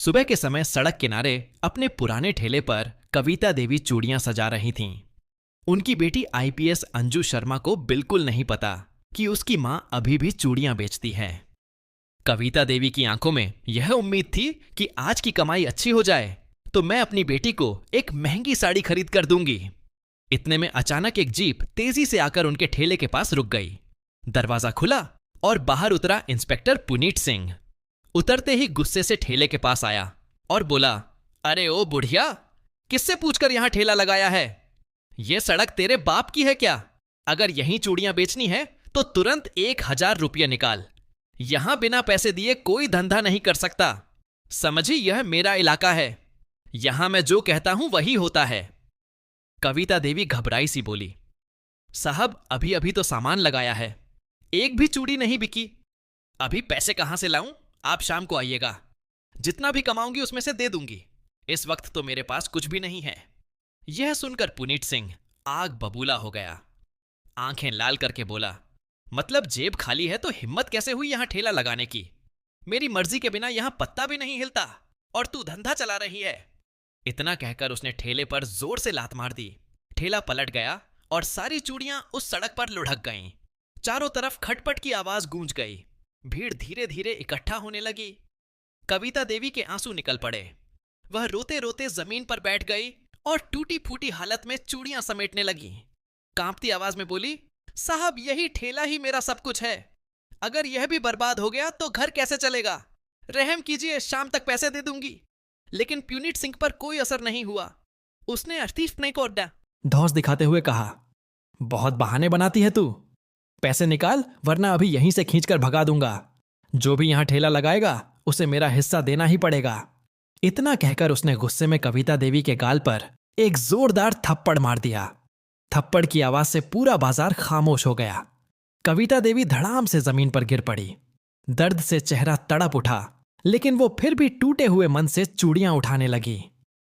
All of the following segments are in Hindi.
सुबह के समय सड़क किनारे अपने पुराने ठेले पर कविता देवी चूड़ियां सजा रही थीं। उनकी बेटी आईपीएस अंजू शर्मा को बिल्कुल नहीं पता कि उसकी मां अभी भी चूड़ियां बेचती है। कविता देवी की आंखों में यह उम्मीद थी कि आज की कमाई अच्छी हो जाए तो मैं अपनी बेटी को एक महंगी साड़ी खरीद कर दूंगी। इतने में अचानक एक जीप तेजी से आकर उनके ठेले के पास रुक गई। दरवाजा खुला और बाहर उतरा इंस्पेक्टर पुनीत सिंह। उतरते ही गुस्से से ठेले के पास आया और बोला, अरे ओ बुढ़िया, किससे पूछकर यहां ठेला लगाया है? यह सड़क तेरे बाप की है क्या? अगर यहीं चूड़ियां बेचनी है तो तुरंत 1000 रुपये निकाल। यहां बिना पैसे दिए कोई धंधा नहीं कर सकता। समझी, यह मेरा इलाका है। यहां मैं जो कहता हूं वही होता है। कविता देवी घबराई सी बोली, साहब अभी अभी तो सामान लगाया है, एक भी चूड़ी नहीं बिकी। अभी पैसे कहां से लाऊं? आप शाम को आइएगा, जितना भी कमाऊंगी उसमें से दे दूंगी। इस वक्त तो मेरे पास कुछ भी नहीं है। यह सुनकर पुनीत सिंह आग बबूला हो गया। आंखें लाल करके बोला, मतलब जेब खाली है तो हिम्मत कैसे हुई यहां ठेला लगाने की? मेरी मर्जी के बिना यहां पत्ता भी नहीं हिलता और तू धंधा चला रही है। इतना कहकर उसने ठेले पर जोर से लात मार दी। ठेला पलट गया और सारी चूड़ियां उस सड़क पर लुढ़क गईं। चारों तरफ खटपट की आवाज गूंज गई। भीड़ धीरे धीरे इकट्ठा होने लगी। कविता देवी के आंसू निकल पड़े। वह रोते रोते जमीन पर बैठ गई और टूटी फूटी हालत में चूड़ियां समेटने लगी। कांपती आवाज में बोली, साहब यही ठेला ही मेरा सब कुछ है। अगर यह भी बर्बाद हो गया तो घर कैसे चलेगा? रहम कीजिए, शाम तक पैसे दे दूंगी। लेकिन पुनीत सिंह पर कोई असर नहीं हुआ। उसने अतीफ को धौंस दिखाते हुए कहा, बहुत बहाने बनाती है तू। पैसे निकाल वरना अभी यहीं से खींचकर भगा दूंगा। जो भी यहां ठेला लगाएगा उसे मेरा हिस्सा देना ही पड़ेगा। इतना कहकर उसने गुस्से में कविता देवी के गाल पर एक जोरदार थप्पड़ मार दिया। थप्पड़ की आवाज से पूरा बाजार खामोश हो गया। कविता देवी धड़ाम से जमीन पर गिर पड़ी। दर्द से चेहरा तड़प उठा, लेकिन वो फिर भी टूटे हुए मन से चूड़ियां उठाने लगी।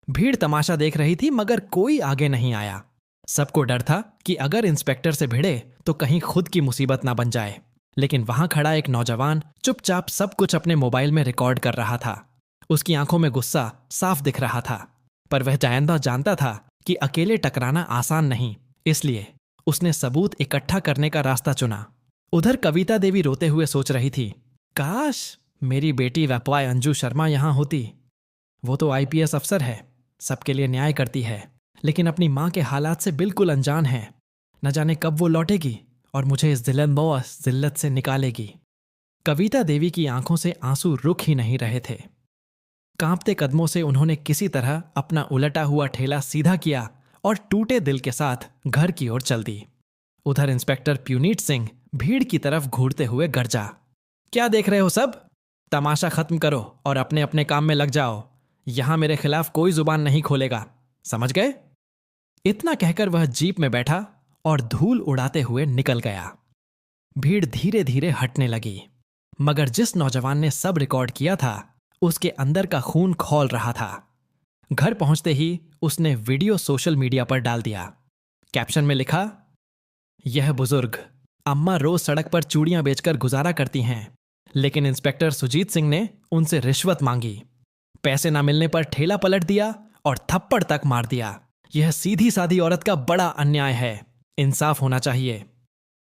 भीड़ तमाशा देख रही थी मगर कोई आगे नहीं आया। सबको डर था कि अगर इंस्पेक्टर से भिड़े तो कहीं खुद की मुसीबत ना बन जाए। लेकिन वहां खड़ा एक नौजवान चुपचाप सब कुछ अपने मोबाइल में रिकॉर्ड कर रहा था। उसकी आंखों में गुस्सा साफ दिख रहा था, पर वह जानता था कि अकेले टकराना आसान नहीं, इसलिए उसने सबूत इकट्ठा करने का रास्ता चुना। उधर कविता देवी रोते हुए सोच रही थी, काश मेरी बेटी वैपवाय अंजू शर्मा यहां होती। वो तो आईपीएस अफसर है, सबके लिए न्याय करती है, लेकिन अपनी मां के हालात से बिल्कुल अनजान है। न जाने कब वो लौटेगी और मुझे इस जिल्लत से निकालेगी। कविता देवी की आंखों से आंसू रुक ही नहीं रहे थे। कांपते कदमों से उन्होंने किसी तरह अपना उलटा हुआ ठेला सीधा किया और टूटे दिल के साथ घर की ओर चल दी। उधर इंस्पेक्टर पुनीत सिंह भीड़ की तरफ घूरते हुए गरजा, क्या देख रहे हो सब? तमाशा खत्म करो और अपने अपने काम में लग जाओ। यहां मेरे खिलाफ कोई जुबान नहीं खोलेगा, समझ गए? इतना कहकर वह जीप में बैठा और धूल उड़ाते हुए निकल गया। भीड़ धीरे धीरे हटने लगी, मगर जिस नौजवान ने सब रिकॉर्ड किया था उसके अंदर का खून खौल रहा था। घर पहुंचते ही उसने वीडियो सोशल मीडिया पर डाल दिया। कैप्शन में लिखा, यह बुजुर्ग अम्मा रोज सड़क पर चूड़ियां बेचकर गुजारा करती हैं, लेकिन इंस्पेक्टर सुजीत सिंह ने उनसे रिश्वत मांगी। पैसे ना मिलने पर ठेला पलट दिया और थप्पड़ तक मार दिया। यह सीधी सादी औरत का बड़ा अन्याय है, इंसाफ होना चाहिए।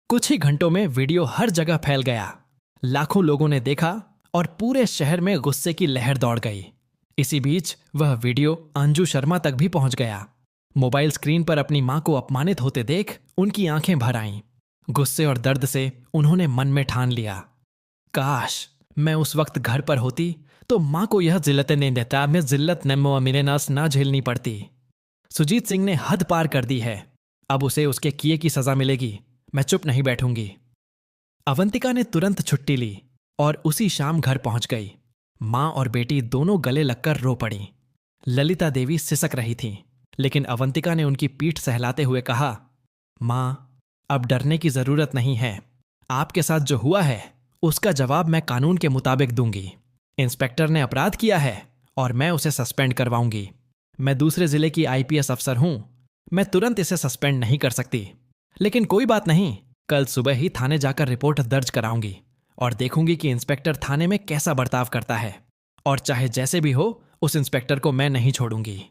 कुछ ही घंटों में वीडियो हर जगह फैल गया। लाखों लोगों ने देखा और पूरे शहर में गुस्से की लहर दौड़ गई। इसी बीच वह वीडियो अंजू शर्मा तक भी पहुंच गया। मोबाइल स्क्रीन पर अपनी मां को अपमानित होते देख उनकी आंखें भर आईं। गुस्से और दर्द से उन्होंने मन में ठान लिया, काश मैं उस वक्त घर पर होती तो मां को यह जिल्लतें नहीं देता, मैं जिल्लत मिलेनास ना झेलनी पड़ती। सुजीत सिंह ने हद पार कर दी है, अब उसे उसके किए की सजा मिलेगी। मैं चुप नहीं बैठूंगी। अवंतिका ने तुरंत छुट्टी ली और उसी शाम घर पहुंच गई। मां और बेटी दोनों गले लगकर रो पड़ी। ललिता देवी सिसक रही थी, लेकिन अवंतिका ने उनकी पीठ सहलाते हुए कहा, मां अब डरने की जरूरत नहीं है। आपके साथ जो हुआ है उसका जवाब मैं कानून के मुताबिक दूंगी। इंस्पेक्टर ने अपराध किया है और मैं उसे सस्पेंड करवाऊंगी। मैं दूसरे जिले की आईपीएस अफसर हूं, मैं तुरंत इसे सस्पेंड नहीं कर सकती, लेकिन कोई बात नहीं, कल सुबह ही थाने जाकर रिपोर्ट दर्ज कराऊंगी और देखूंगी कि इंस्पेक्टर थाने में कैसा बर्ताव करता है और चाहे जैसे भी हो उस इंस्पेक्टर को मैं नहीं छोड़ूंगी।